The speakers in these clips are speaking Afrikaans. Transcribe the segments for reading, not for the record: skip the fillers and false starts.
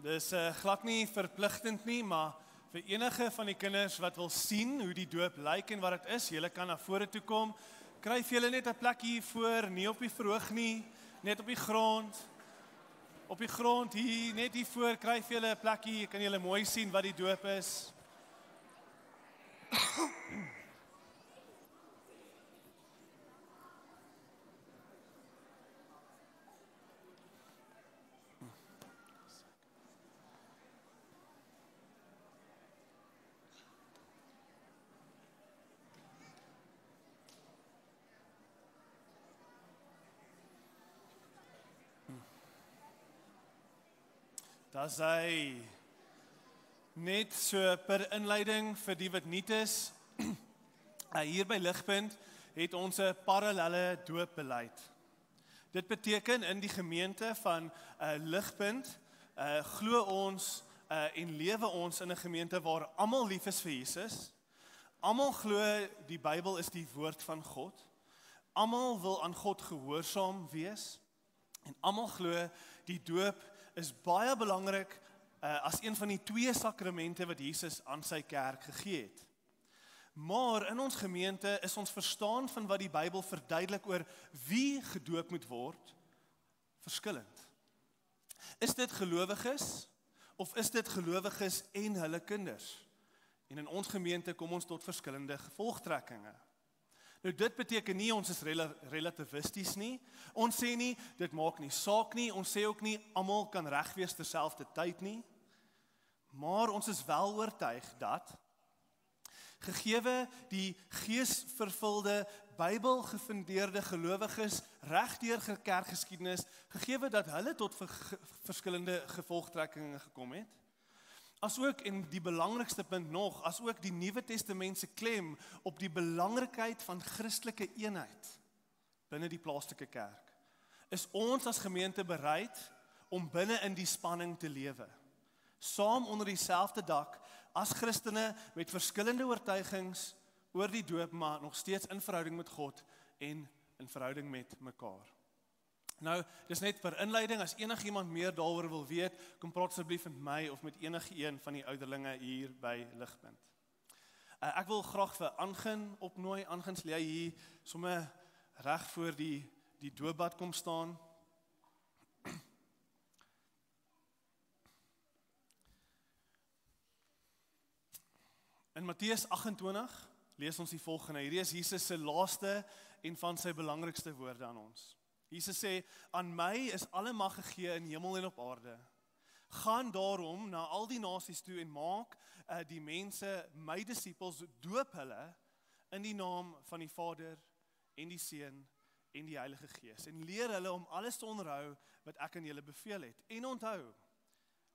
Dis glad nie verpligtend nie, maar vir enige van die kinders wat wil sien hoe die doop lyk en wat dit is, julle kan na vore toe kom. Kryf julle net 'n plek hier voor, nie op die verhoog nie, net op die grond. Op die grond hier, net hier voor, kryf julle 'n plek hier, kan julle mooi sien wat die doop is. Dis hy net so per inleiding vir die wat nuut is. Hier by Ligpunt het ons 'n parallelle doopbeleid. Dit beteken in die gemeente van Ligpunt glo ons en lewe ons in 'n gemeente waar almal lief is vir Jesus. Almal glo die Bybel is die woord van God. Almal wil aan God gehoorsaam wees en almal glo die doop is baie belangrik as een van die 2 sakramente wat Jesus aan sy kerk gegee het. Maar in ons gemeente is ons verstaan van wat die Bybel verduidelik oor wie gedoop moet word, verskillend. Is dit gelowiges of is dit gelowiges en hulle kinders? En in ons gemeente kom ons tot verskillende gevolgtrekkinge. Nou dit beteken nie ons is relativisties nie. Ons sê nie dit maak nie saak nie. Ons sê ook nie almal kan reg wees terselfdertyd nie. Maar ons is wel oortuig dat gegeewe die geesvervulde Bybelgefundeerde gelowiges regdeur kerkgeskiedenis, gegeewe dat hulle tot verskillende gevolgtrekkinge gekom het, asook en die belangrikste punt nog, asook die Nuwe Testament se klem op die belangrikheid van Christelike eenheid binne die plaaslike kerk, is ons as gemeente bereid om binne in die spanning te lewe. Saam onder dieselfde dak as Christene met verskillende oortuigings oor die doop, maar nog steeds in verhouding met God en in verhouding met mekaar. Nou, dis net vir inleiding, as enigiemand meer daaroor wil weet, kom praat asseblief met my of met enige een van die ouderlinge hier by Ligpunt. Ek wil graag vir Angin opnooi. Angin, sal jy hier sommer reg voor die doopbad kom staan. In Matteus 28 lees ons die volgende. Hierdie is Jesus se laaste en van sy belangrikste woorde aan ons. Jesus sê, aan my is alle mag gegee in hemel en op aarde. Gaan daarom na al die nasies toe en maak die mense my disippels, doop hulle in die naam van die Vader en die Seun en die Heilige Gees. En leer hulle om alles te onderhou wat ek aan julle beveel het. En onthou,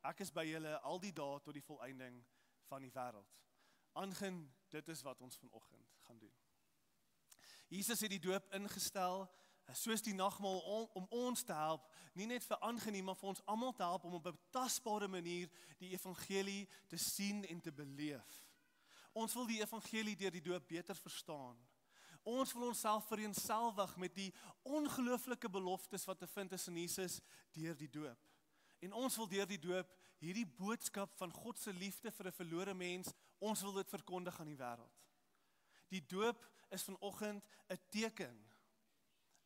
ek is by julle al die dae tot die volëinding van die wêreld. Aangin, dit is wat ons vanoggend gaan doen. Jesus het die doop ingestel soos die nagmaal om ons te help, nie net vir aangeneem, maar vir ons almal te help om op 'n tasbare manier die evangelie te sien en te beleef. Ons wil die evangelie deur die doop beter verstaan. Ons wil onsself vereenselwig met die ongelooflike beloftes wat te vind is in Jesus deur die doop. En ons wil deur die doop hierdie boodskap van God se liefde vir 'n verlore mens, ons wil dit verkondig aan die wêreld. Die doop is vanoggend 'n teken,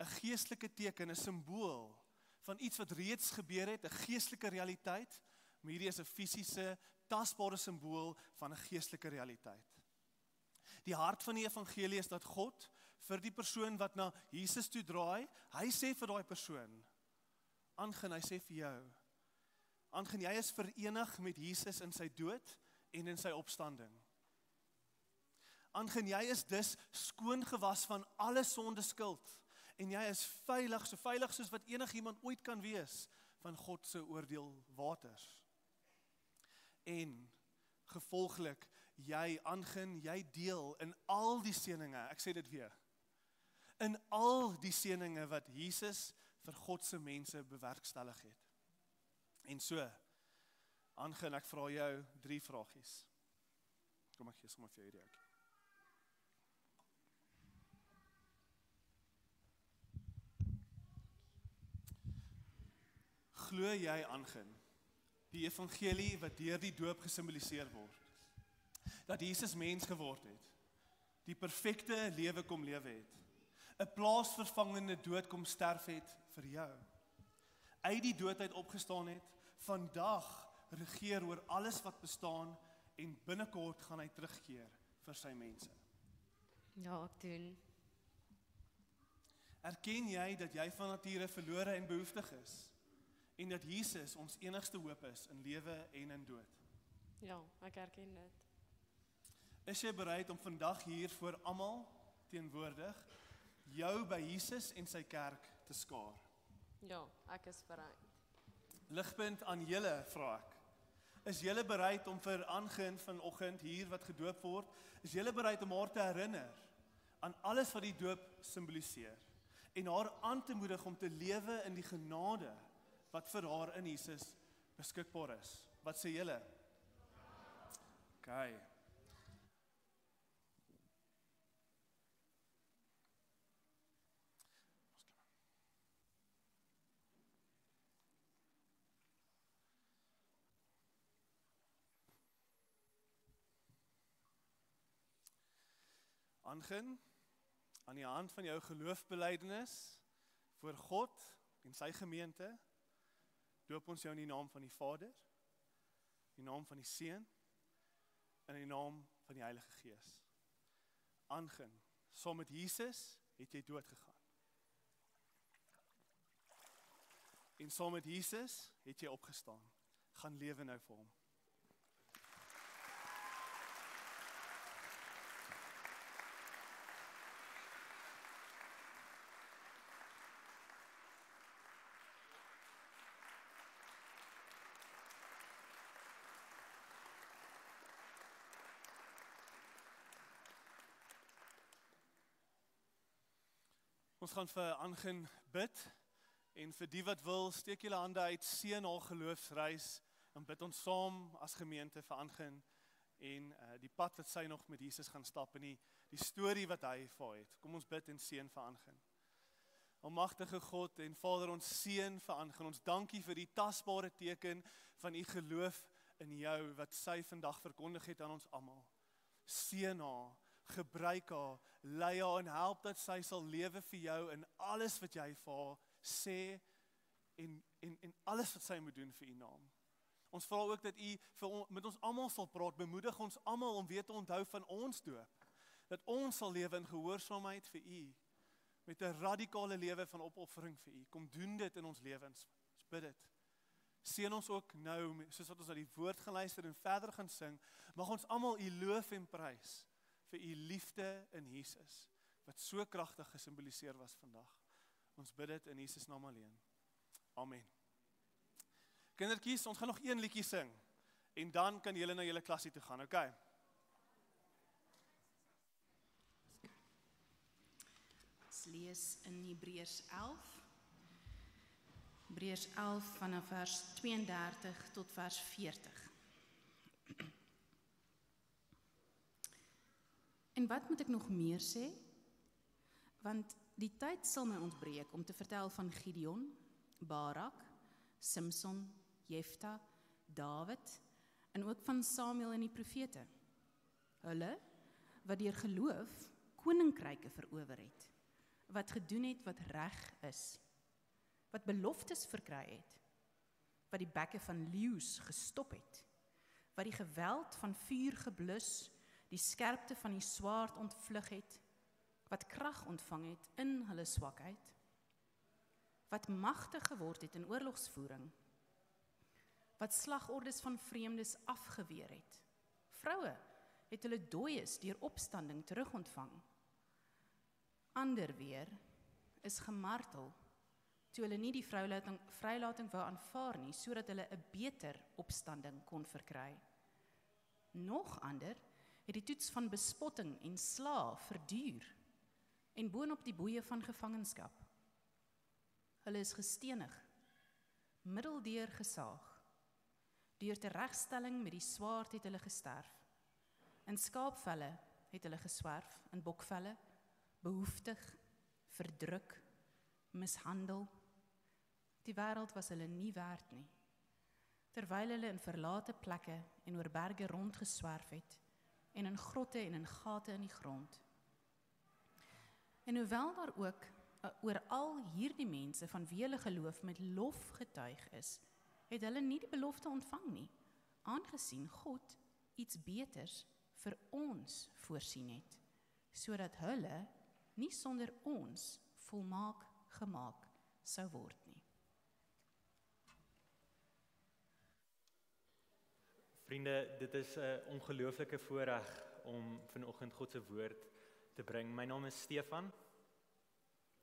'n geestelike teken, 'n simbool van iets wat reeds gebeur het, 'n geestelike realiteit, maar hierdie is 'n fisiese, tasbare simbool van 'n geestelike realiteit. Die hart van die evangelie is dat God vir die persoon wat na Jesus toe draai, hy sê vir daai persoon, Angin, hy sê vir jou, Angin, jy is verenig met Jesus in sy dood en in sy opstanding. Angin, jy is dus skoon gewas van alle sonde skuld. En jy is veilig, so veilig soos wat enigiemand ooit kan wees van God se oordeelwaters. En gevolglik, jy Angin, jy deel in al die seëninge, ek sê dit weer, in al die seëninge wat Jesus vir God se mense bewerkstellig het. En so, Angin, ek vra jou 3 vragies. Kom ek gee sommer vir jou hierdie ook. Glo jy Angin Die evangelie wat deur die doop gesimboliseer word. Dat Jesus mens geword het. Die perfekte lewe kom lewe het. 'n Plaasvervangende dood kom sterf het vir jou. Uit die dood uit opgestaan het, vandag regeer oor alles wat bestaan en binnekort gaan hy terugkeer vir sy mense. Ja, ek doen. Erken jy dat jy van nature verlore en behoeftig is en dat Jesus ons enigste hoop is in lewe en in dood? Ja, ek herken dit. Is jy bereid om vandag hier voor almal teenwoordig jou by Jesus en sy kerk te skaar? Ja, ek is bereid. Ligpunt aan julle vra ek. Is julle bereid om vir Angin vanoggend hier wat gedoop word, is julle bereid om haar te herinner aan alles wat die doop simboliseer en haar aan te moedig om te lewe in die genade wat vir haar in Jesus beskikbaar is? Wat sê julle? Okay. Angin, aan die hand van jou geloofbelijdenis voor God en sy gemeente, doop ons jou in die naam van die Vader, in die naam van die Seun, en in die naam van die Heilige Gees. Angin, saam met Jesus het jy dood gegaan. En saam met Jesus het jy opgestaan. Gaan lewe nou vir hom. Ons gaan vir Angin bid, en vir die wat wil, steek julle hande uit, seën haar geloofsreis, en bid ons saam as gemeente vir Angin, en die pad wat sy nog met Jesus gaan stap, en die storie wat hy vir haar het. Kom ons bid en seën vir Angin. Almagtige God en Vader, ons seën vir Angin, ons dankie vir die tasbare teken van u geloof in jou, wat sy vandag verkondig het aan ons almal. Seën haar, gebruik haar, lei haar en help dat sy sal lewe vir jou in alles wat jy vir haar sê en alles wat sy moet doen vir u naam. Ons vra ook dat u met ons almal sal praat, bemoedig ons almal om weer te onthou van ons doop, dat ons sal lewe in gehoorsaamheid vir u, met 'n radikale lewe van opoffering vir u. Kom doen dit in ons lewens, ons bid dit. Seën ons ook nou, soos wat ons na die woord geluister en verder gaan sing, mag ons almal u loof en prys vir u liefde in Jesus, wat so kragtig gesimboliseer was vandag. Ons bid dit in Jesus naam alleen. Amen. Kindertjies, ons gaan nog een liedjie sing, en dan kan julle na julle klasie toe gaan, okay? Ons lees in Hebreërs 11. Hebreërs 11 vanaf vers 32 tot vers 40. En wat moet ek nog meer sê? Want die tyd sal my ontbreek om te vertel van Gideon, Barak, Simson, Jefta, Dawid en ook van Samuel en die profete. Hulle wat deur geloof koninkryke verower het, wat gedoen het wat reg is, wat beloftes verkry het, wat die bekke van leeu's gestop het, wat die geweld van vuur geblus, die skerpte van die swaard ontvlug het, wat krag ontvang het in hulle swakheid, wat magtig geword het in oorlogsvoering, wat slagordes van vreemdes afgeweer het. Vroue het hulle dooies deur opstanding terugontvang. Ander weer is gemartel, toe hulle nie die vrylating wou aanvaar nie, sodat hulle 'n beter opstanding kon verkry. Nog ander het die toets van bespotting en sla verduur, en boonop die boeie van gevangenskap. Hulle is gestenig, middeldeur gesaag, deur teregstelling met die swaard het hulle gesterf, in skaapvelle het hulle geswerf, in bokvelle, behoeftig, verdruk, mishandel. Die wêreld was hulle nie werd nie. terwyl hulle in verlate plekke en oor berge rondgeswerf het, en in grotte en in gate in die grond. En hoewel daar ook oor al hierdie mense van wie hulle geloof met lof getuig is, het hulle nie die belofte ontvang nie, aangesien God iets beters vir ons voorsien het, sodat hulle nie sonder ons volmaak gemaak sou word nie. Vriende, dit is 'n ongelooflike voorreg om vanoggend God se woord te bring. My naam is Stefan.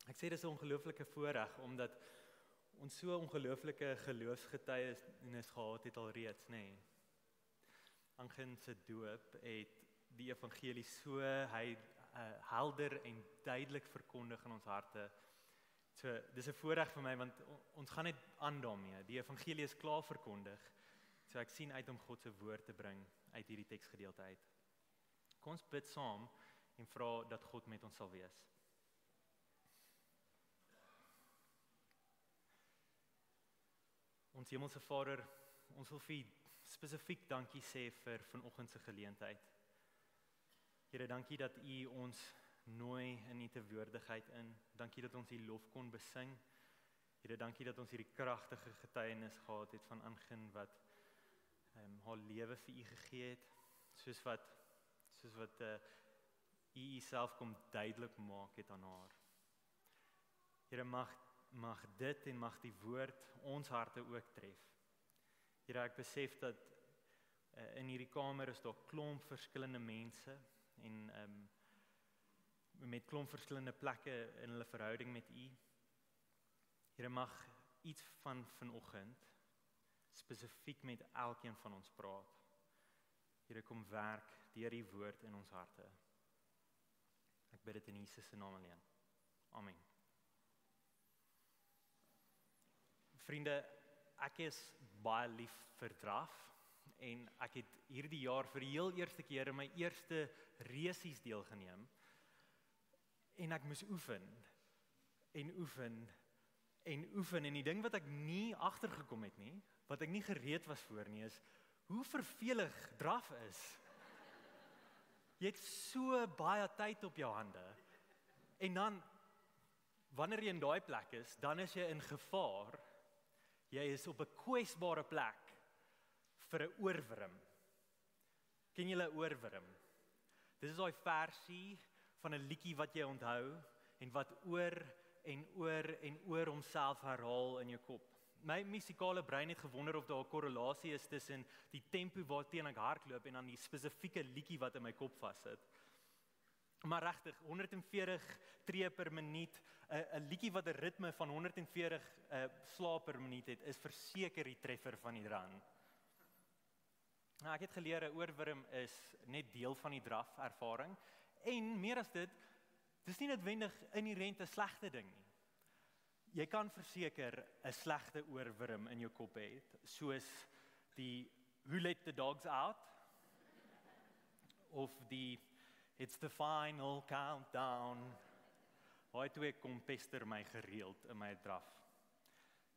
Ek sê dis 'n ongelooflike voorreg omdat ons so ongelooflike geloofsgetuienis gehad het alreeds, nê. Nee. Angin se doop het die evangelie so helder en duidelik verkondig in ons harte. So dis 'n voorreg vir my want ons gaan net aan daarmee. Die evangelie is klaar verkondig. So ek sien uit om God se woord te bring uit hierdie teksgedeelte uit. Kom ons bid saam en vra dat God met ons sal wees. Ons hemelse Vader, ons wil vir U spesifiek dankie sê vir vanoggend se geleentheid. Here, dankie dat U ons nooi in U teenwoordigheid in. Dankie dat ons U lof kon besing. Here, dankie dat ons hierdie kragtige getuienis gehad het van Angin wat haar lewe vir U gegee het, soos wat U self kom duidelik maak het aan haar. Here, mag dit en mag die woord ons harte ook tref. Here, ek besef dat in hierdie kamer is daar klomp verskillende mense en met klomp verskillende plekke in hulle verhouding met U. Here, mag iets van vanoggend spesifiek met elkeen van ons praat. Here, kom werk deur die woord in ons harte. Ek bid dit in Jesus se naam alleen. Amen. Vriende, ek is baie lief vir draf en ek het hierdie jaar vir die heel eerste keer in my eerste resies deelgeneem en ek moes oefen en die ding wat ek nie agtergekom het nie, wat ek nie gereed was voor nie, is hoe vervelig draf is. Jy het so baie tyd op jou hande en dan, wanneer jy in daai plek is, dan is jy in gevaar. Jy is op 'n kwesbare plek vir 'n oorwurm. Ken julle 'n oorwurm? Dis is daai versie van 'n liedjie wat jy onthou en wat oor en oor homself herhaal in jou kop. My musikale brein het gewonder of daar 'n korrelasie is tussen die tempo waarteen ek hardloop en dan die spesifieke liedjie wat in my kop vassit. Maar regtig, 140 tree per minuut, 'n liedjie wat 'n ritme van 140 slae per minuut het, is verseker die treffer van die run. Nou, ek het geleer 'n oorwurm is net deel van die draf ervaring en meer as dit, dis nie noodwendig inherent 'n slegte ding nie. Jy kan verseker 'n slegte oorwurm in jou kop hê, soos die Who Let the Dogs Out of die It's the Final Countdown. Daai twee kom pester my gereeld in my draf.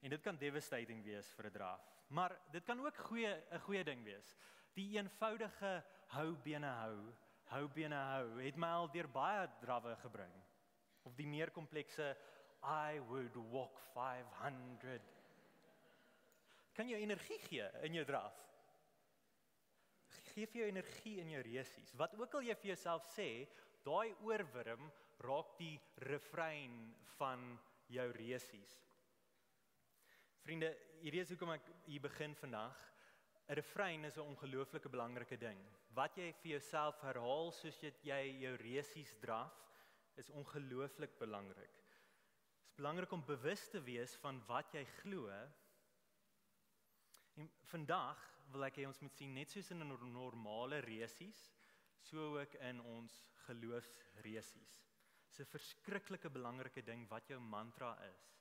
En dit kan devastating wees vir 'n draf, maar dit kan ook 'n goeie ding wees. Die eenvoudige hou bene hou het my al deur baie drawwe gebring. Of die meer komplekse I would walk 500. Kan jou energie gee in jou draf. Geef jou energie in jou resies. Wat ook al jy vir jouself sê, daai oorwurm raak die refrein van jou resies. Vriende, hierdie is hoekom ek hier begin vandag. 'n Refrein is 'n ongelooflike belangrike ding. Wat jy vir jouself herhaal soos jy jou resies draf, is ongelooflik belangrik. Dit is belangrik om bewus te wees van wat jy glo. En vandag wil ek hê ons moet sien net soos in 'n normale resies, so ook in ons geloofsresies. Dit is 'n verskriklike belangrike ding wat jou mantra is.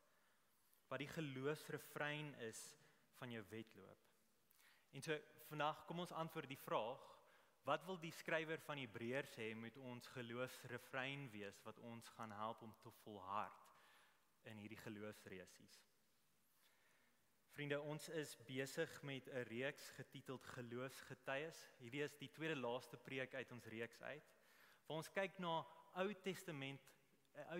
Wat die geloofsrefrein is van jou wedloop. En so vandag kom ons antwoord die vraag, wat wil die skrywer van Hebreërs hê moet ons geloofsrefrein wees wat ons gaan help om te volhard in hierdie geloofsresies? Vriende, ons is besig met 'n reeks getiteld Geloofsgetuies. Hierdie is die tweede laaste preek uit ons reeks uit, waar ons kyk na Ou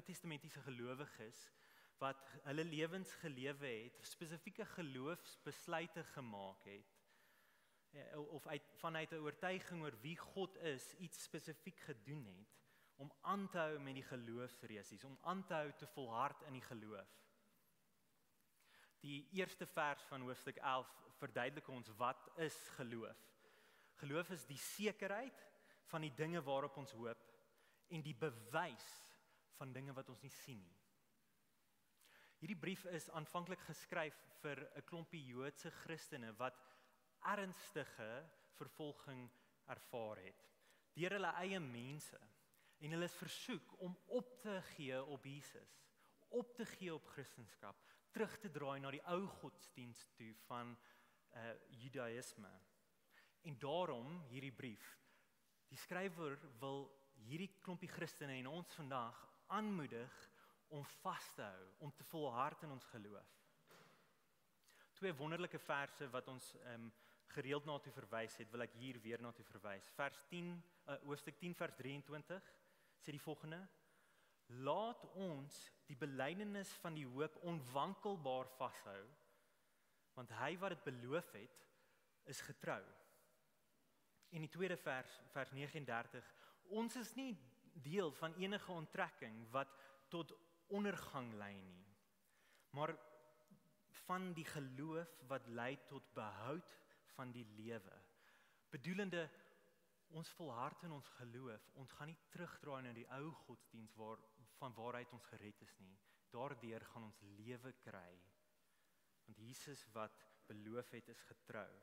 Testamentiese gelowiges wat hulle lewens gelewe het, spesifieke geloofsbesluite gemaak het, of vanuit 'n oortuiging oor wie God is, iets spesifiek gedoen het, om aan te hou met die geloofsresies, om aan te hou te volhard in die geloof. Die eerste vers van hoofstuk 11 verduidelik ons wat is geloof. Geloof is die sekerheid van die dinge waarop ons hoop en die bewys van dinge wat ons nie sien nie. Hierdie brief is aanvanklik geskryf vir 'n klompie Joodse Christene wat ernstige vervolging ervaar het deur hulle eie mense, en hulle is versoek om op te gee op Jesus, op te gee op Christendom, terug te draai na die ou godsdienst toe van Judaïsme. En daarom hierdie brief. Die skrywer wil hierdie klompie Christene en ons vandag aanmoedig om vas te hou, om te volhard in ons geloof. Twee wonderlike verse wat ons gereeld na toe verwys het, wil ek hier weer na toe verwys. Hoofstuk 10 vers 23 sê die volgende: Laat ons die belydenis van die hoop onwankelbaar vashou, want hy wat dit beloof het, is getrou. En die tweede vers 39, ons is nie deel van enige onttrekking wat tot ondergang lei nie, maar van die geloof wat lei tot behoud van die lewe. Bedoelende, ons volhard in ons geloof, ons gaan nie terugdraai na die ou godsdienst van waaruit ons gered is nie. Daardeur gaan ons lewe kry. Want Jesus wat beloof het, is getrou.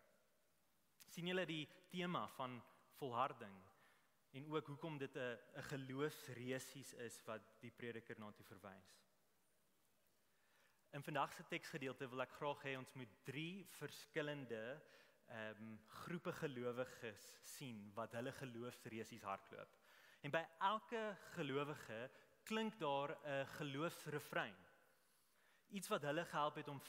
Sien julle die tema van volharding en ook hoekom dit 'n geloofsresies is wat die prediker na toe verwys. In vandag se teksgedeelte wil ek graag hê ons moet 3 verskillende groepe gelowiges sien wat hulle geloofsresies hardloop. En by elke gelowige klink daar 'n geloofsrefrein. Iets wat hulle gehelp het om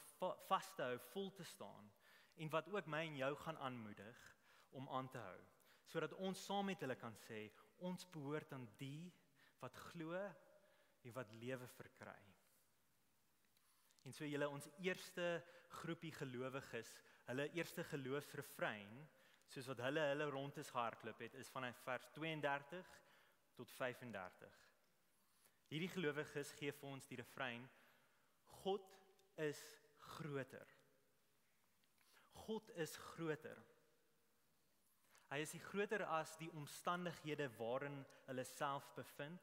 vas te hou, vol te staan, en wat ook my en jou gaan aanmoedig om aan te hou, sodat ons saam met hulle kan sê, ons behoort aan die wat glo en wat lewe verkry. En so julle, ons eerste groepie gelowiges, hulle eerste geloofsrefrein, soos wat hulle rond is gehardloop het, is vanaf vers 32 tot 35. Hierdie gelowiges gee vir ons die refrein: God is groter. God is groter. Hy is nie groter as die omstandighede waarin hulle self bevind,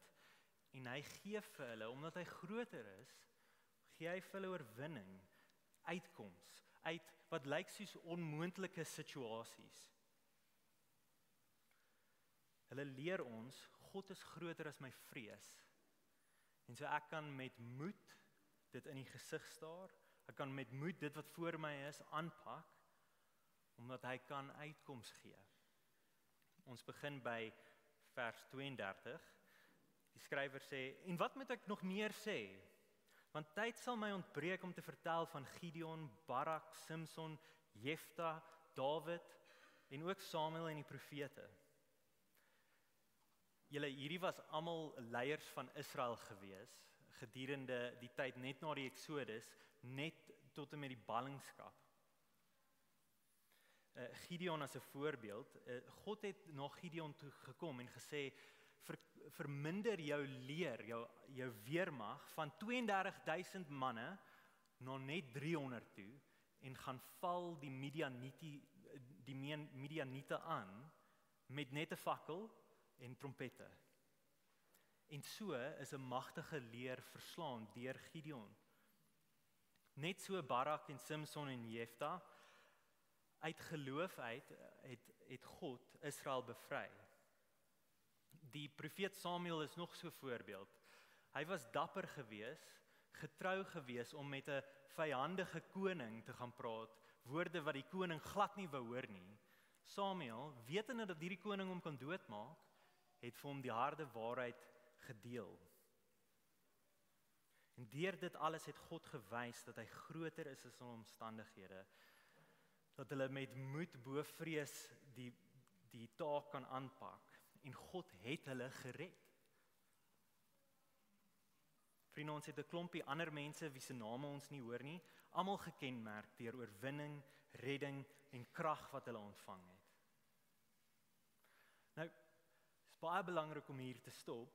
en hy gee vir hulle, omdat hy groter is, gee hy vir hulle oorwinning, uitkoms, uit wat lyk soos onmoontlike situasies. Hulle leer ons, God is groter as my vrees. En so ek kan met moed dit in die gesig staar, ek kan met moed dit wat voor my is aanpak, omdat hy kan uitkoms gee. Ons begin by vers 32. Die skrywer sê, en wat moet ek nog meer sê? Want tyd sal my ontbreek om te vertel van Gideon, Barak, Simson, Jefta, Dawid en ook Samuel en die profete. Hierdie was almal leiers van Israel gewees, gedurende die tyd net na die Exodus, net tot en met die ballingskap. Gideon as 'n voorbeeld, God het na Gideon toe gekom en gesê, verminder jou leer, jou weermag van 32,000 manne na net 300 toe, en gaan val die Midianiete aan met net 'n fakkel en trompette. En so is 'n magtige leer verslaan deur Gideon. Net so Barak en Simson en Jefta, uit geloof het God Israel bevry. Die profeet Samuel is nog so 'n voorbeeld. Hy was dapper gewees, getrou gewees om met 'n vyandige koning te gaan praat, woorde wat die koning glad nie wou hoor nie. Samuel, wetende dat hierdie koning hom kan doodmaak, het vir hom die harde waarheid gedeel. En deur dit alles het God gewys dat hy groter is as hulle omstandighede. Dat hulle met moed bo vrees die taak kan aanpak. En God het hulle gered. Vriende, ons het 'n klompie ander mense wie se name ons nie hoor nie, almal gekenmerk deur oorwinning, redding en krag wat hulle ontvang het. Nou, dit is baie belangrik om hier te stop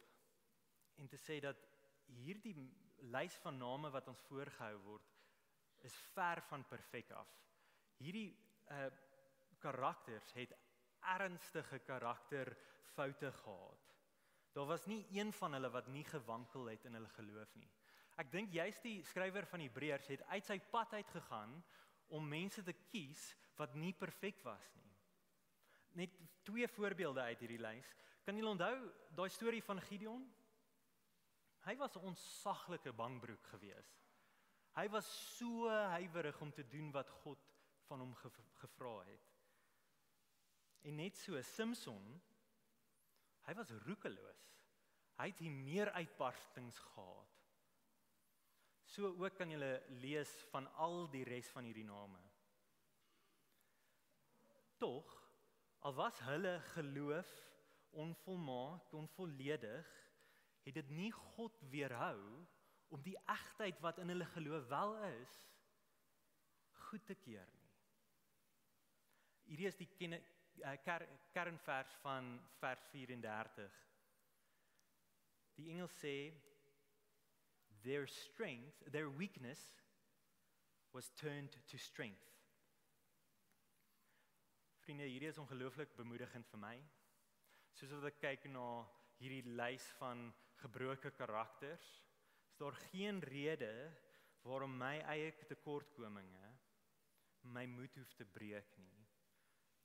en te sê dat hierdie lys van name wat ons voorgehou word, is ver van perfek af. Hierdie karakters het ernstige karakterfoute gehad. Daar was nie een van hulle wat nie gewankel het in hulle geloof nie. Ek dink juist die skrywer van Hebreërs het uit sy pad uitgegaan om mense te kies wat nie perfek was nie. Net 2 voorbeelde uit hierdie lys. Kan julle onthou daai storie van Gideon? Hy was 'n ontsaglike bangbroek gewees. Hy was so huiwerig om te doen wat God van hom gevra het. En net so, Samson, hy was roekeloos. Hy het hier meer uitbarstings gehad. So ook kan julle lees van al die res van hierdie name. Tog, al was hulle geloof onvolmaak, onvolledig, het dit nie God weerhou om die egtheid wat in hulle geloof wel is, goed te keer nie. Hierdie is die kernvers van vers 34. Die engel sê, their weakness was turned to strength. Vriende, hierdie is ongelooflik bemoedigend vir my. Soos wat ek kyk na hierdie lys van gebroke karakters, is daar geen rede waarom my eie tekortkominge my moed hoef te breek nie,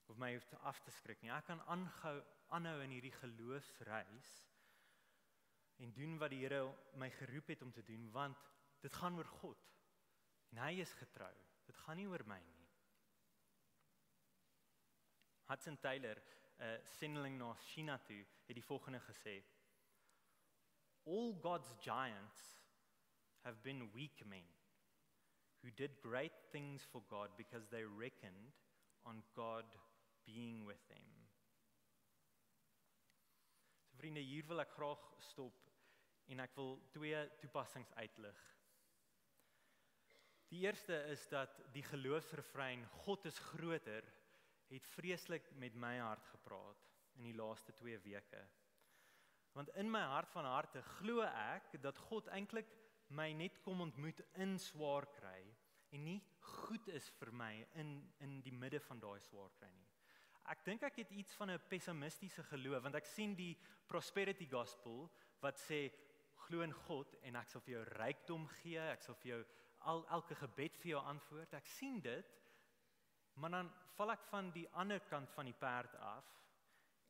of my hoef te af te skrik nie. Ek kan aanhou in hierdie geloofsreis en doen wat die Here my geroep het om te doen, want dit gaan oor God. En hy is getrou. Dit gaan nie oor my nie. Hudson Taylor, sendeling na China toe, het die volgende gesê: All God's giants have been weak men who did great things for God because they reckoned on God being with them. So vriende, hier wil ek graag stop en ek wil 2 toepassings uitlig. Die eerste is dat die geloofsrefrein God is groter het vreeslik met my hart gepraat in die laaste 2 weke. Want in my hart van harte glo ek dat God eintlik my net kom ontmoet in swaar kry en nie goed is vir my in die midde van daai swaar kry nie. Ek dink ek het iets van 'n pessimistiese geloof, want ek sien die prosperity gospel wat sê glo in God en ek sal vir jou rykdom gee, ek sal vir jou elke gebed vir jou antwoord. Ek sien dit, maar dan val ek van die ander kant van die perd af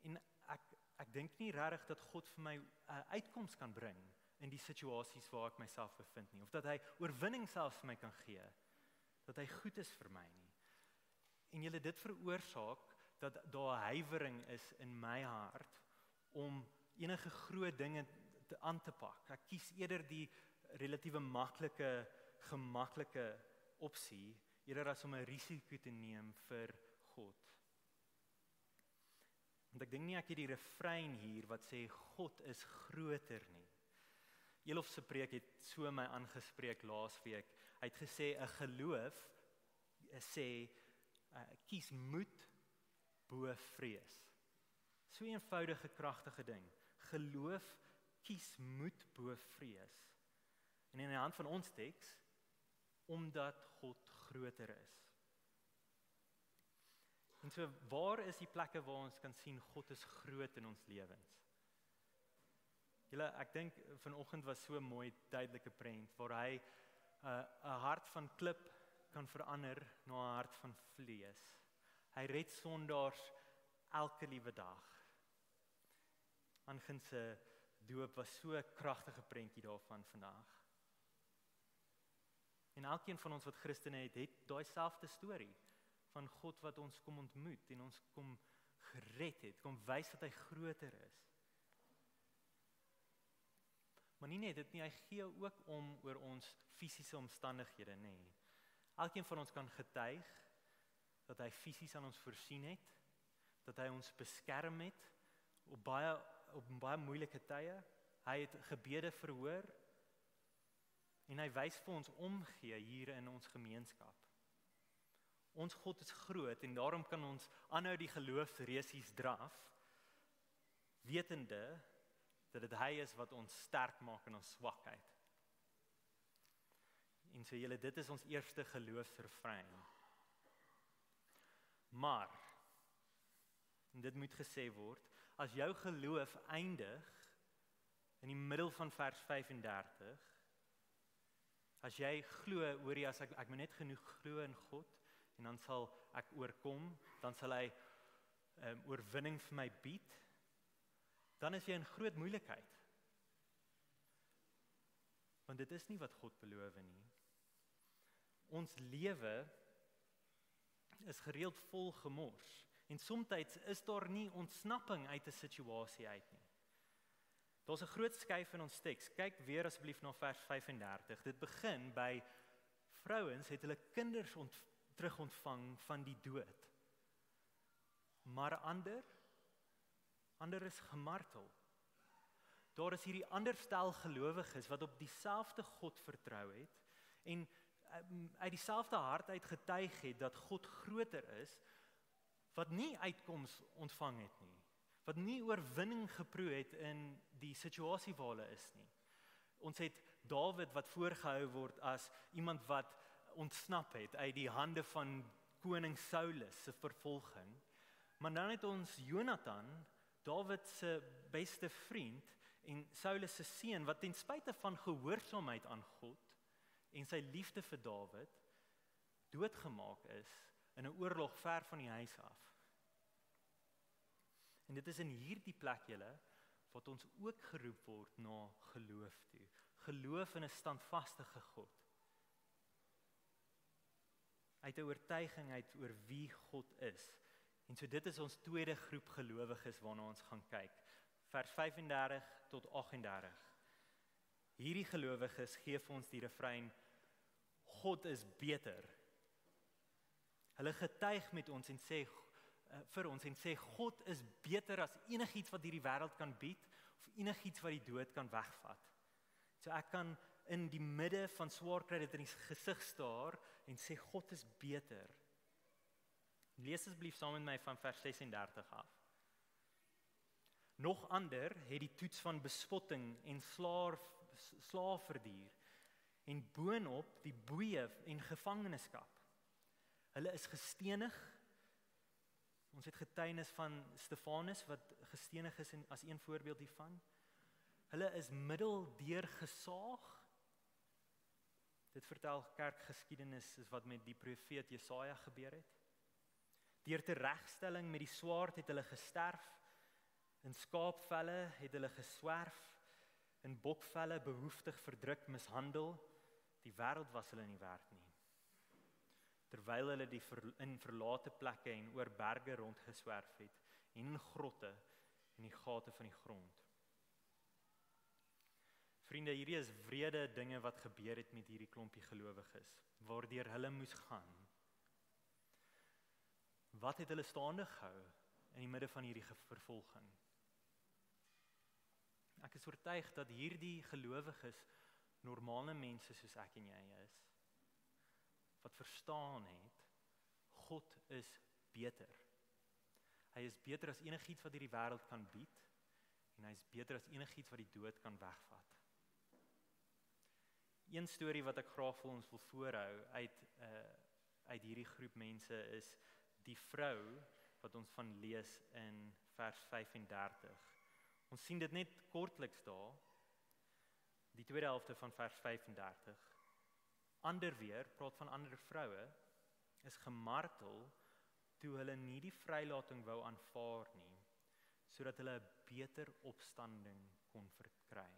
en ek dink nie regtig dat God vir my 'n uitkoms kan bring in die situasies waar ek myself bevind nie, of dat hy oorwinning selfs vir my kan gee, dat hy goed is vir my nie. En julle, dit veroorsaak dat daar huiwering is in my hart om enige groot dinge aan te pak. Ek kies eerder die relatiewe gemaklike opsie, eerder as om 'n risiko te neem vir God. Want ek dink nie ek het die refrein hier wat sê God is groter nie. Elof se preek het so my aangespreek laasweek. Hy het gesê 'n geloof sê kies moed bo vrees. So 'n eenvoudige kragtige ding. Geloof kies moed bo vrees. En in die hand van ons teks, omdat God groter is. En so, waar is die plekke waar ons kan sien God is groot in ons lewens? Julle, ek dink vanoggend was so 'n mooi duidelike prent waar hy 'n hart van klip kan verander na 'n hart van vlees. Hy red sondaars elke liewe dag. Angin se doop was so 'n kragtige prentjie daarvan vandag. En elkeen van ons wat Christene het daai selfde storie van God wat ons kom ontmoet en ons kom gered het, kom wys dat hy groter is. Maar nie net dit nie, hy gee ook om oor ons fisiese omstandighede, nê. Elkeen van ons kan getuig dat hy fisies aan ons voorsien het, dat hy ons beskerm het op baie moeilike tye. Hy het gebede verhoor en hy wys vir ons omgee hier in ons gemeenskap. Ons God is groot en daarom kan ons aanhou die geloofsresies draf, wetende dat dit hy is wat ons sterk maak in ons swakheid. En so julle, dit is ons eerste geloofsrefrein. Maar, en dit moet gesê word, as jou geloof eindig in die middel van vers 35, as jy glo, hoorie, as ek moet net genoeg glo in God, en dan sal ek oorkom, dan sal hy oorwinning vir my bied, dan is jy in groot moeilikheid. Want dit is nie wat God beloof nie. Ons lewe is gereeld vol gemors, en soms is daar nie ontsnapping uit 'n situasie uit nie. Daar's 'n groot skuif in ons teks. Kyk weer asseblief na vers 35. Dit begin by vrouens het hulle kinders terugontvang van die dood. Maar ander is gemartel. Daar is hierdie ander stel gelowiges wat op dieselfde God vertrou het en uit dieselfde hart uit getuig het dat God groter is, wat nie uitkoms ontvang het nie, wat nie oorwinning geproe het in die situasie waar hulle is nie. Ons het Dawid wat voorgehou word as iemand wat ontsnap het uit die hande van koning Saulus se vervolging, maar dan het ons Jonathan, Dawid se beste vriend en Saulus se seun, wat ten spyte van gehoorsaamheid aan God en sy liefde vir Dawid, doodgemaak is in 'n oorlog ver van die huis af. En dit is in hierdie plek julle, wat ons ook geroep word na geloof toe. Geloof in 'n standvastige God. Uit 'n oortuiging uit oor wie God is. En so dit is ons tweede groep gelowiges waarna ons gaan kyk. Vers 35 tot 38. Hierdie gelowiges gee vir ons die refrein, God is beter. Hulle getuig met ons en sê vir ons en sê God is beter as enigiets wat hierdie wêreld kan bied of enigiets wat die dood kan wegvat. So ek kan in die midde van swaar kry dit in die gesig staar en sê God is beter. Lees asseblief saam met my van vers 36 af. Nog ander het die toets van bespotting en slaaf verduur en boonop die boeye en gevangenskap. Hulle is gestenig. Ons het getuienis van Stefanus wat gestenig is as een voorbeeld hiervan. Hulle is middeldeur gesaag. Dit vertel kerkgeskiedenis is wat met die profeet Jesaja gebeur het. Deur teregstelling met die swaard het hulle gesterf. In skaapvelle het hulle geswerf. In bokvelle behoeftig verdruk mishandel. Die wêreld was hulle nie werd nie. Terwyl hulle in verlate plekke en oor berge rondgeswerf het, en in grotte en die gate van die grond. Vriende, hierdie is wrede dinge wat gebeur het met hierdie klompie gelowiges, waardeur hulle moes gaan. Wat het hulle staande gehou in die midde van hierdie vervolging? Ek is oortuig dat hierdie gelowiges normale mense soos ek en jy is, wat verstaan het, God is beter. Hy is beter as enigiets wat hierdie wêreld kan bied, en hy is beter as enigiets wat die dood kan wegvat. Een storie wat ek graag vir ons wil voorhou uit hierdie groep mense is die vrou wat ons van lees in vers 35. Ons sien dit net kortliks daar, die tweede helfte van vers 35. Ander weer, praat van ander vroue, is gemartel toe hulle nie die vrylating wou aanvaar nie, sodat hulle 'n beter opstanding kon verkry.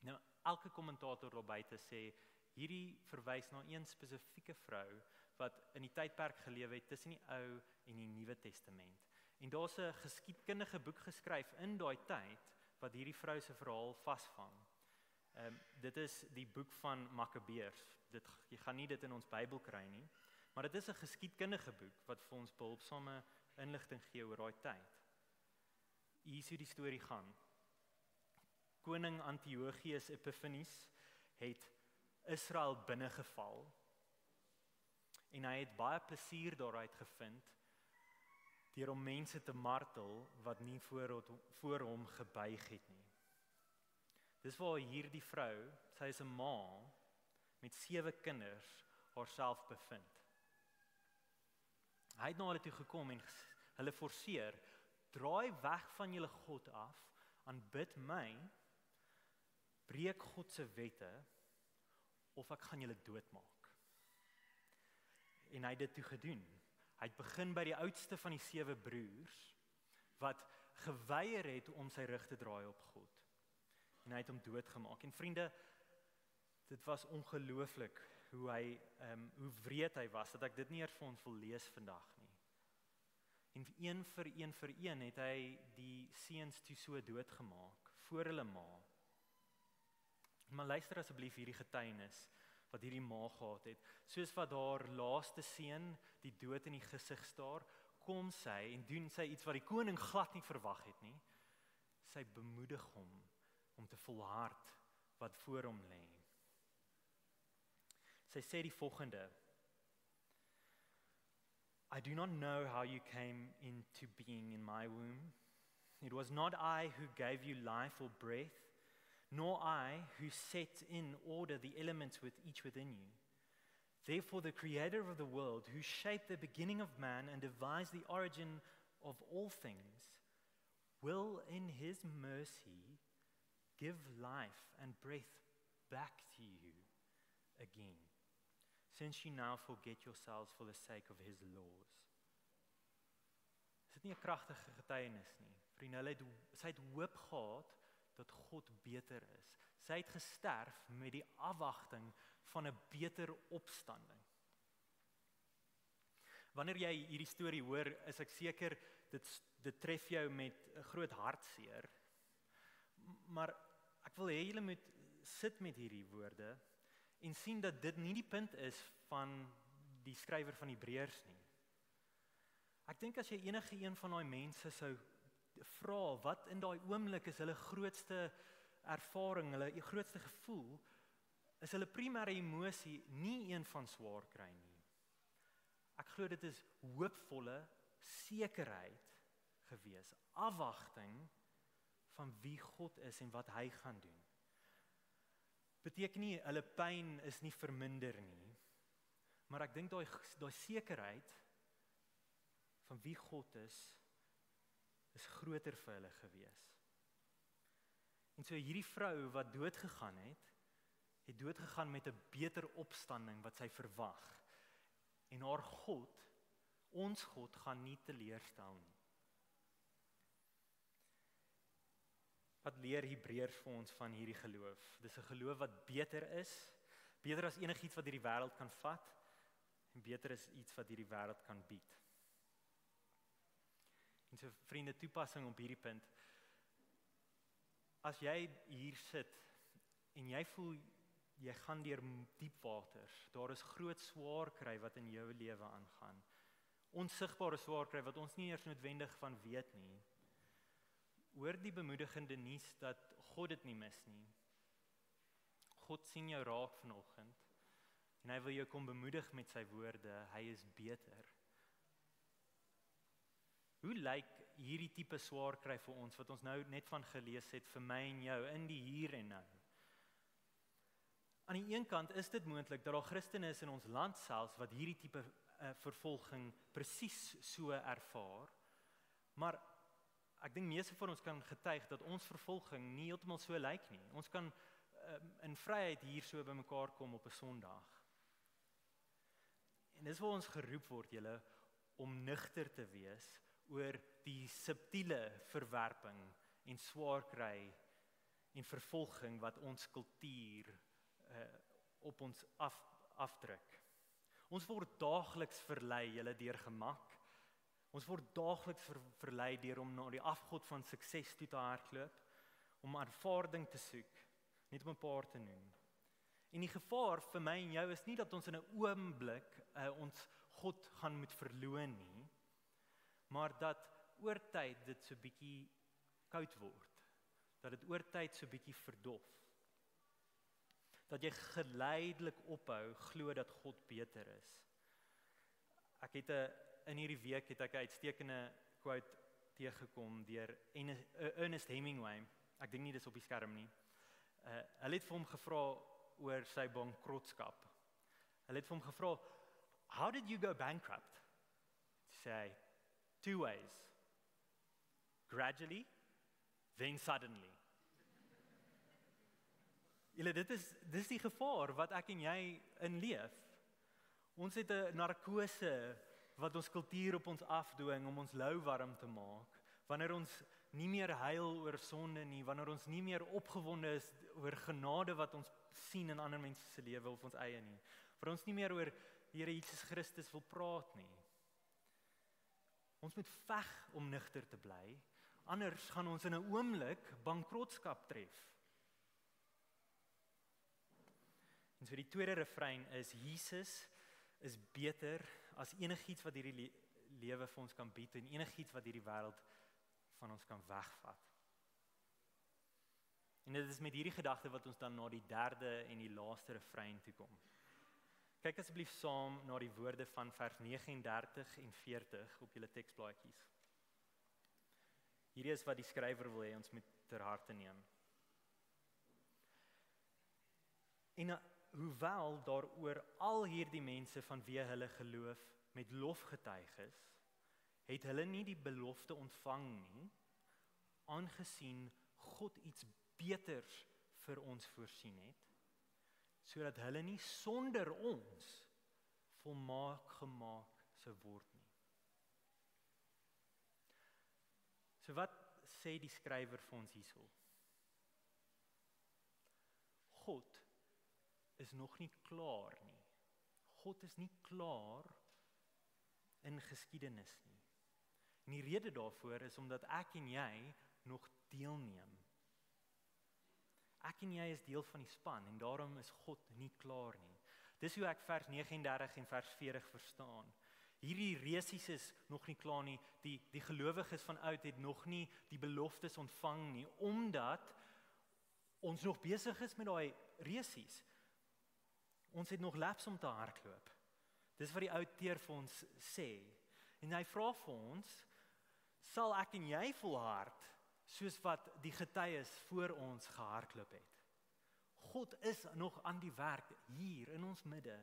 Nou, elke kommentator daar buite sê, hierdie verwys na een spesifieke vrou, wat in die tydperk geleef het tussen die Ou en die Nuwe Testament. En daar's 'n geskiedkundige boek geskryf in daai tyd, wat hierdie vrou se verhaal vasvang. Dit is die boek van Makabeërs. Jy gaan nie dit in ons Bybel kry nie, maar dit is 'n geskiedkundige boek wat vir ons behulpsame inligting gee oor daai tyd. Hier is hoe die storie gaan. Koning Antiochus Epiphanes het Israel binnegeval en hy het baie plesier daaruit gevind deur om mense te martel wat nie voor hom gebuig het nie. Dis waar hierdie vrou, sy is 'n ma met 7 kinders, haarself bevind. Hy het na hulle toe gekom en hulle forceer, draai weg van julle God af, aanbid my, breek God se wette, of ek gaan julle doodmaak. En hy het dit toe gedoen. Hy het begin by die oudste van die 7 broers, wat geweier het om sy rug te draai op God. En hy het hom doodgemaak. En vriende, dit was ongelooflik hoe wreed hy was, dat ek dit nie eers vir ons wil lees vandag nie. En een vir een het hy die seuns toe so doodgemaak, voor hulle ma. Maar luister asseblief hierdie getuienis, wat hierdie ma gehad het. Soos wat haar laaste seun die dood in die gesig staar, kom sy en doen sy iets wat die koning glad nie verwag het nie. Sy bemoedig hom om te volhard wat voor hom lê. Sy sê die volgende: I do not know how you came into being in my womb. It was not I who gave you life or breath, nor I who set in order the elements with each within you. Therefore the creator of the world, who shaped the beginning of man and devised the origin of all things, will in his mercy give life and breath back to you again, since you now forget yourselves for the sake of his laws. Is dit nie 'n kragtige getuienis nie? Vriende, sy het hoop gehad dat God beter is. Sy het gesterf met die afwagting van 'n beter opstanding. Wanneer jy hierdie storie hoor, is ek seker dit tref jou met 'n groot hartseer. Maar ek wil hê julle moet sit met hierdie woorde en sien dat dit nie die punt is van die skrywer van Hebreërs nie. Ek dink as jy enige een van daai mense sou vra wat in daai oomblik is hulle grootste ervaring, hulle grootste gevoel, is hulle primêre emosie nie een van swaar kry nie. Ek glo dit is hoopvolle sekerheid gewees, afwagting van wie God is en wat hy gaan doen. Beteken nie hulle pyn is nie verminder nie, maar ek dink daai sekerheid van wie God is groter vir hulle gewees. En so hierdie vrou wat doodgegaan het doodgegaan met 'n beter opstanding wat sy verwag. En haar God, ons God, gaan nie teleurstel nie. Wat leer Hebreërs vir ons van hierdie geloof? Dis 'n geloof wat beter is, beter as enigiets wat hierdie wêreld kan vat, en beter is iets wat hierdie wêreld kan bied. En so vriende, toepassing op hierdie punt. As jy hier sit en jy voel jy gaan deur diep waters, daar is groot swaar kry wat in jou lewe aangaan. Onsigbare swaar kry wat ons nie eers noodwendig van weet nie. Hoor die bemoedigende nuus dat God dit nie mis nie. God sien jou raak vanoggend en hy wil jou kom bemoedig met sy woorde, hy is beter. Hoe lyk hierdie tipe swaar kry vir ons wat ons nou net van gelees het vir my en jou in die hier en nou? Aan die een kant is dit moontlik dat daar Christene is in ons land selfs wat hierdie tipe vervolging presies so ervaar. Maar ek dink meeste van ons kan getuig dat ons vervolging nie heeltemal so lyk nie. Ons kan in vryheid hier so by mekaar kom op 'n Sondag. En dis waar ons geroep word, julle, om nugter te wees oor die subtiele verwerping en swaar kry en vervolging wat ons kultuur op ons afdruk. Ons word daagliks verlei, julle, deur gemak. Ons word daagliks verlei deur om na die afgod van sukses toe te hardloop, om aanvaarding te soek, net om 'n paar te noem. En die gevaar vir my en jou is nie dat ons in 'n oomblik ons God gaan moet verloon nie, maar dat oor tyd dit so bietjie koud word, dat dit oor tyd so bietjie verdof. Dat jy geleidelik ophou glo dat God beter is. Ek het in hierdie week het ek 'n uitstekende quote teëgekom deur Ernest Hemingway. Ek dink nie dis op die skerm nie. Hulle het vir hom gevra oor sy bankrotskap. Hulle het vir hom gevra, "How did you go bankrupt?" Sê, "Two ways. Gradually, then suddenly." Julle, dis die gevaar wat ek en jy in leef. Ons het 'n narkose wat ons kultuur op ons afdwing om ons lou warm te maak. Wanneer ons nie meer huil oor sonde nie, wanneer ons nie meer opgewonde is oor genade wat ons sien in ander mense se lewe of ons eie nie. Wanneer ons nie meer oor Here Jesus Christus wil praat nie. Ons moet veg om nugter te bly, anders gaan ons in 'n oomblik bankrotskap tref. En so die tweede refrein is, Jesus is beter as enigiets wat hierdie lewe vir ons kan bied en enigiets wat hierdie wêreld van ons kan wegvat. En dit is met hierdie gedagte wat ons dan na die derde en die laaste refrein toe kom. Kyk asseblief saam na die woorde van vers 39 en 40 op julle teksblaadjies. Hierdie is wat die skrywer wil hê ons moet ter harte neem. En hoewel daaroor al hierdie mense van wie hulle geloof met lof getuig is, het hulle nie die belofte ontvang nie, aangesien God iets beters vir ons voorsien het, sodat hulle nie sonder ons volmaak gemaak sou word nie. So wat sê die skrywer vir ons hierso? God is nog nie klaar nie. God is nie klaar in geskiedenis nie. En die rede daarvoor is omdat ek en jy nog deelneem. Ek en jy is deel van die span en daarom is God nie klaar nie. Dis hoe ek vers 39 en vers 40 verstaan. Hierdie resies is nog nie klaar nie. Die gelowiges van oud het nog nie die beloftes ontvang nie, omdat ons nog besig is met daai resies. Ons het nog laps om te hardloop. Dis wat die outeer vir ons sê. En hy vra vir ons, sal ek en jy volhard soos wat die getuies voor ons gehardloop het? God is nog aan die werk hier in ons midde.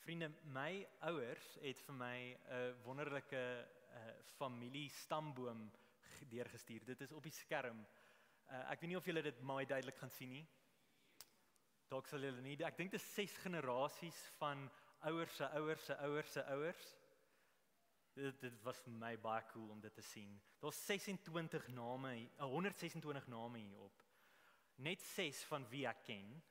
Vriende, my ouers het vir my 'n wonderlike familie stamboom deurgestuur. Dit is op die skerm. Ek weet nie of julle dit mooi duidelik gaan sien nie. Dalk sal julle nie. Ek dink dit is 6 generasies van ouers se ouers se ouers se ouers. Dit was vir my baie cool om dit te sien. Daar's 26 name, 126 name hierop. Net 6 van wie ek ken.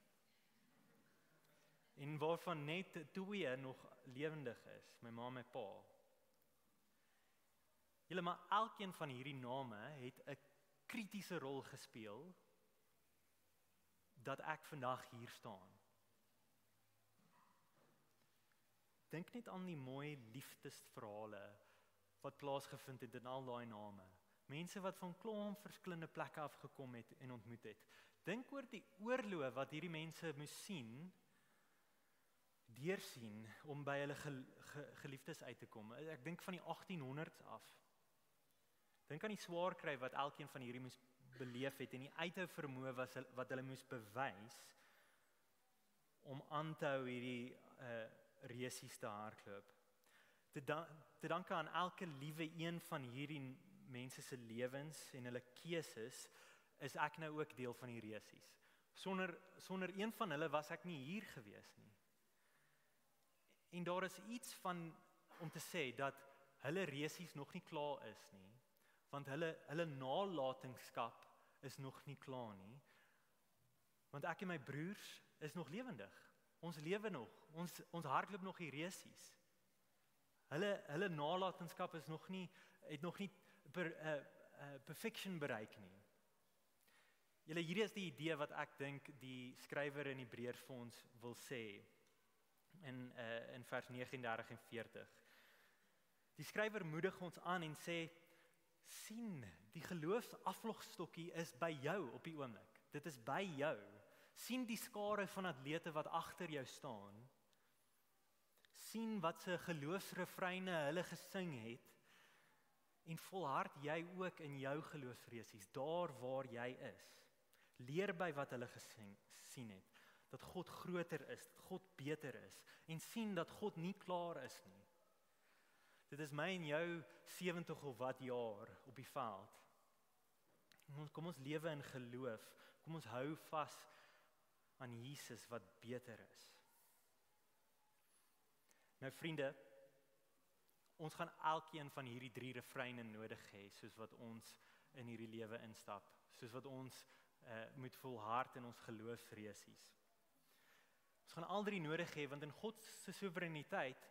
En waarvan net 2 nog lewendig is, my ma en my pa. Julle, maar elkeen van hierdie name het 'n kritiese rol gespeel dat ek vandag hier staan. Dink net aan die mooi liefdesverhale wat plaasgevind het in al daai name. Mense wat van klomp verskillende plekke af gekom het en ontmoet het. Dink oor die oorloë wat hierdie mense moes sien, deursien om by hulle geliefdes uit te kom. Ek dink van die 1800s af. Dink aan die swaar kry wat elkeen van hierdie moes beleef het en die uithou vermoë wat hulle moes bewys om aan te hou hierdie resies te hardloop. Te danke aan elke liewe een van hierdie mense se lewens en hulle keuses is ek nou ook deel van die resies. Sonder een van hulle was ek nie hier gewees nie. En daar is iets van om te sê dat hulle resies nog nie klaar is nie, want hulle nalatenskap is nog nie klaar nie. Want ek en my broers is nog lewendig. Ons lewe nog. Ons hardloop nog die resies. Hulle nalatenskap is het nog nie perfection bereik nie. Julle, hierdie is die idee wat ek dink die skrywer in Hebreërs vir ons wil sê in vers 39 en 40. Die skrywer moedig ons aan en sê, sien, die geloofsaflogstokkie is by jou op die oomblik. Dit is by jou. Sien die skare van atlete wat agter jou staan. Sien wat se geloofsrefreine hulle gesing het. En volhard jy ook in jou geloofsresies, daar waar jy is. Leer by wat hulle sien het, dat God groter is, dat God beter is, en sien dat God nie klaar is nie. Dit is my en jou 70 of wat jaar op die veld. Kom ons lewe in geloof, kom ons hou vas aan Jesus wat beter is. Nou vriende, ons gaan elkeen van hierdie 3 refreine nodig hê, soos wat ons in hierdie lewe instap, soos wat ons moet volhard in ons geloofsresies. Ons gaan al 3 nodig hê, want in God se soewereiniteit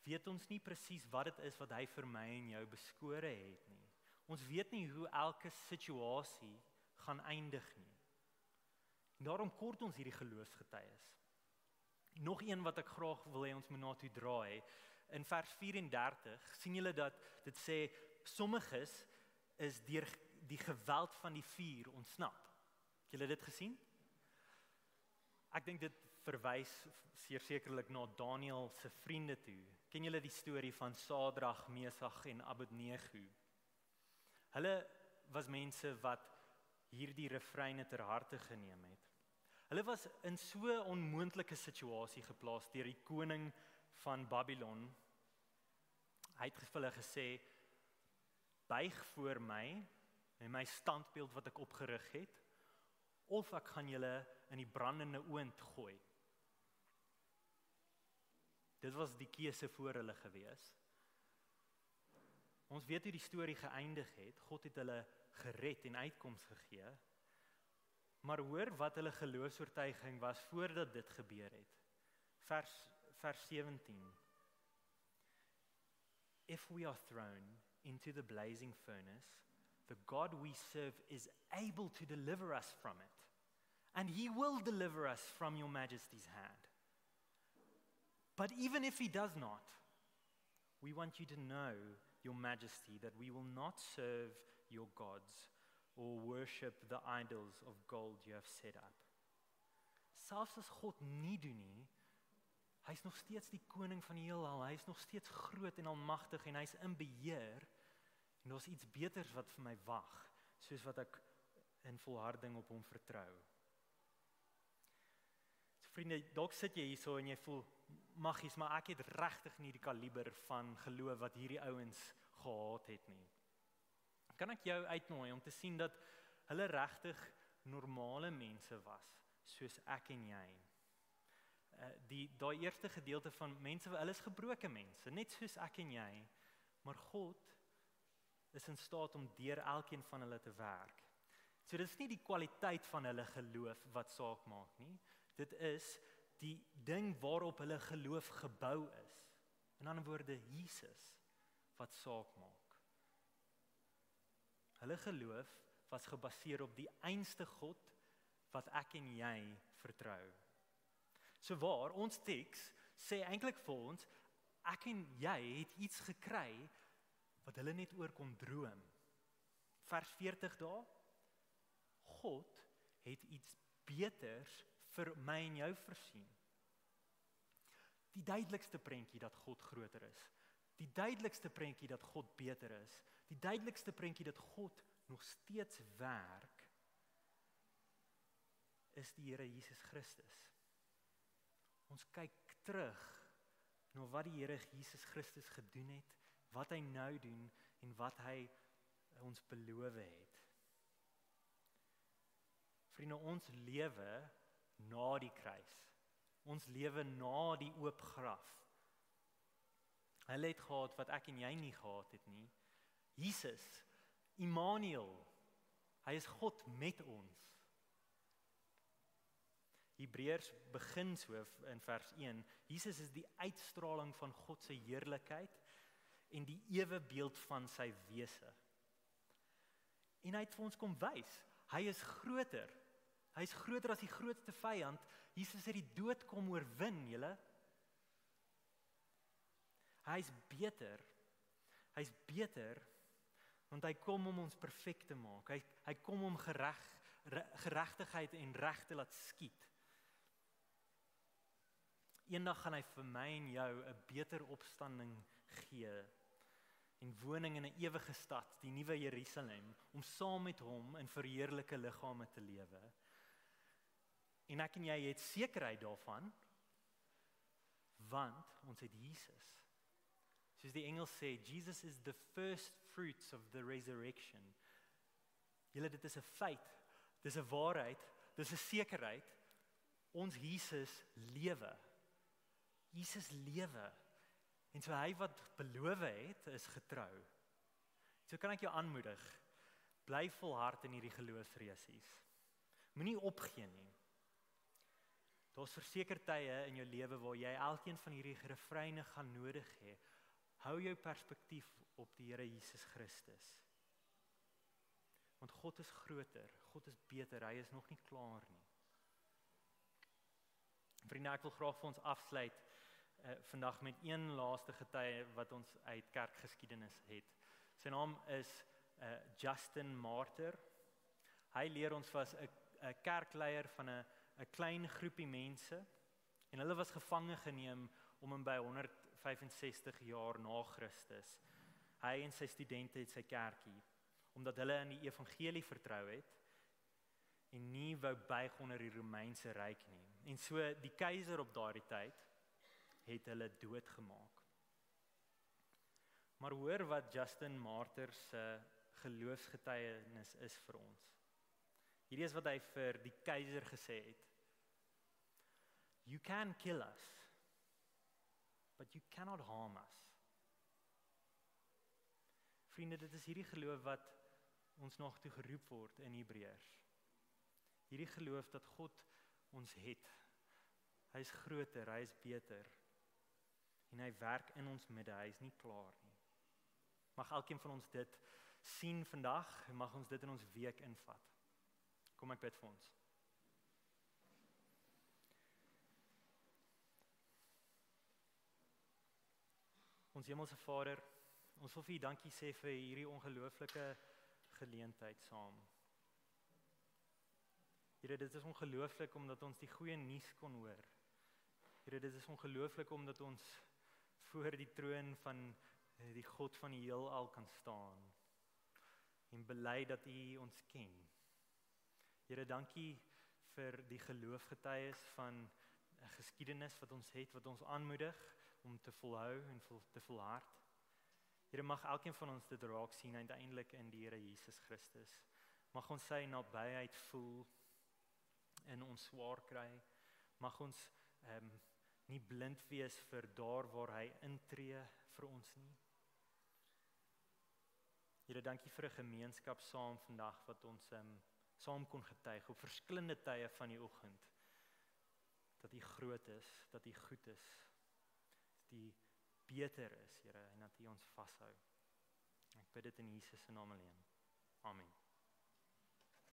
weet ons nie presies wat dit is wat hy vir my en jou beskore het nie. Ons weet nie hoe elke situasie gaan eindig nie. En daarom kort ons hierdie geloofsgetuies. Nog een wat ek graag wil hê ons moet na toe draai. In vers 34 sien julle dat dit sê sommiges is deur die geweld van die vuur ontsnap. Het julle dit gesien? Ek dink dit verwys sekerlik na Daniël se vriende toe. Ken julle die storie van Sadrag, Mesach en Abednego? Hulle was mense wat hierdie refreine ter harte geneem het. Hulle was in so 'n onmoontlike situasie geplaas deur die koning van Babylon. Hy het vir hulle gesê, buig voor my en my standbeeld wat ek opgerig het, of ek gaan julle in die brandende oond gooi. Dit was die keuse voor hulle gewees. Ons weet hoe die storie geëindig het. God het hulle gered en uitkoms gegee. Maar hoor wat hulle geloofsoortuiging was voordat dit gebeur het. Vers 17. If we are thrown into the blazing furnace, the God we serve is able to deliver us from it, and he will deliver us from your majesty's hand. But even if he does not, we want you to know, your majesty, that we will not serve your gods or worship the idols of gold you have set up. Selfs as God nie doen nie, hy is nog steeds die koning van die heelal, hy is nog steeds groot en almagtig en hy is in beheer, en daar's iets beters wat vir my wag, soos wat ek in volharding op hom vertrou. So vriende, dalk sit jy hierso en jy voel, maggies, maar ek het regtig nie die kaliber van geloof wat hierdie ouens gehad het nie. Kan ek jou uitnooi om te sien dat hulle regtig normale mense was, soos ek en jy. Daai eerste gedeelte van mense, hulle is gebroke mense, net soos ek en jy, maar God is in staat om deur elkeen van hulle te werk. So dit is nie die kwaliteit van hulle geloof wat saak maak nie, dit is die ding waarop hulle geloof gebou is. In ander woorde, Jesus wat saak maak. Hulle geloof was gebaseer op die einste God wat ek en jy vertrou. So waar, ons teks sê eintlik vir ons, ek en jy het iets gekry wat hulle net oor kon droom. Vers 40 daar, God het iets beters vir my en jou voorsien. Die duidelikste prentjie dat God groter is, die duidelikste prentjie dat God beter is, die duidelikste prentjie dat God nog steeds werk, is die Here Jesus Christus. Ons kyk terug na wat die Here Jesus Christus gedoen het, wat hy nou doen en wat hy ons beloof het. Vriende, ons lewe na die kruis. Ons lewe na die oop graf. Hulle het gehad wat ek en jy nie gehad het nie. Jesus, Immanuel, hy is God met ons. Hebreërs begin so in vers 1. Jesus is die uitstraling van God se heerlikheid en die ewebeeld van sy wese. En hy het vir ons kom wys, Hy is groter. Hy is groter as die grootste vyand. Jesus het die dood kom oorwin, julle. Hy is beter. Hy is beter want hy kom om ons perfek te maak. Hy kom om geregtigheid en reg te laat skied. Eendag gaan hy vir my en jou 'n beter opstanding gee en woning in 'n ewige stad, die nuwe Jerusalem, om saam met hom in verheerlike liggame te lewe. En ek en jy het sekerheid daarvan, want ons het Jesus. Soos die Engels sê, Jesus is the first fruits of the resurrection. Julle, dit is 'n feit, dit is 'n waarheid, dit is 'n sekerheid. Ons Jesus lewe. Jesus lewe. En so hy wat beloof het, is getrou. So kan ek jou aanmoedig, bly volhard in hierdie geloofsresies. Moenie opgee nie. Daar's verseker tye in jou lewe waar jy elkeen van hierdie refreine gaan nodig hê. Hou jou perspektief op die Here Jesus Christus. Want God is groter, God is beter, hy is nog nie klaar nie. Vriende, ek wil graag vir ons afsluit vandag met een laaste getuie wat ons uit kerkgeskiedenis het. Sy naam is Justin Martyr. Hy leer ons was 'n kerkleier van 'n klein groepie mense en hulle was gevange geneem om hom by 165 jaar na Christus. Hy en sy studente het sy kerkie, omdat hulle in die evangelie vertrou het en nie wou buig onder die Romeinse ryk nie. En so die keiser op daardie tyd het hulle doodgemaak. Maar hoor wat Justin Martyr se geloofsgetuienis is vir ons. Hierdie is wat hy vir die keiser gesê het. You can kill us, but you cannot harm us. Vriende, dit is hierdie geloof wat ons nog toe geroep word in Hebreërs. Hierdie geloof dat God ons het. Hy is groter, hy is beter. En hy werk in ons midde, hy is nie klaar nie. Mag elkeen van ons dit sien vandag, en mag ons dit in ons week invat. Kom ek bid vir ons. Ons hemelse Vader, ons wil vir U dankie sê vir hierdie ongelooflike geleentheid saam. Here, dit is ongelooflik omdat ons die goeie nuus kon hoor. Here, dit is ongelooflik omdat ons voor die troon van die God van die heelal kan staan en bely dat U ons ken. Here, dankie vir die geloofsgetuies van 'n geskiedenis wat ons het, wat ons aanmoedig om te volhou en te volhard. Here, mag elkeen van ons dit raak sien uiteindelik in die Here Jesus Christus. Mag ons sy nabyheid voel in ons swaar kry. Mag ons nie blind wees vir daar waar hy intree vir ons nie. Here, dankie vir 'n gemeenskap saam vandag wat ons saam kon getuig op verskillende tye van die oggend. Dat U groot is, dat U goed is, dat U beter is, Here, en dat U ons vashou. Ek bid dit in Jesus se naam alleen. Amen.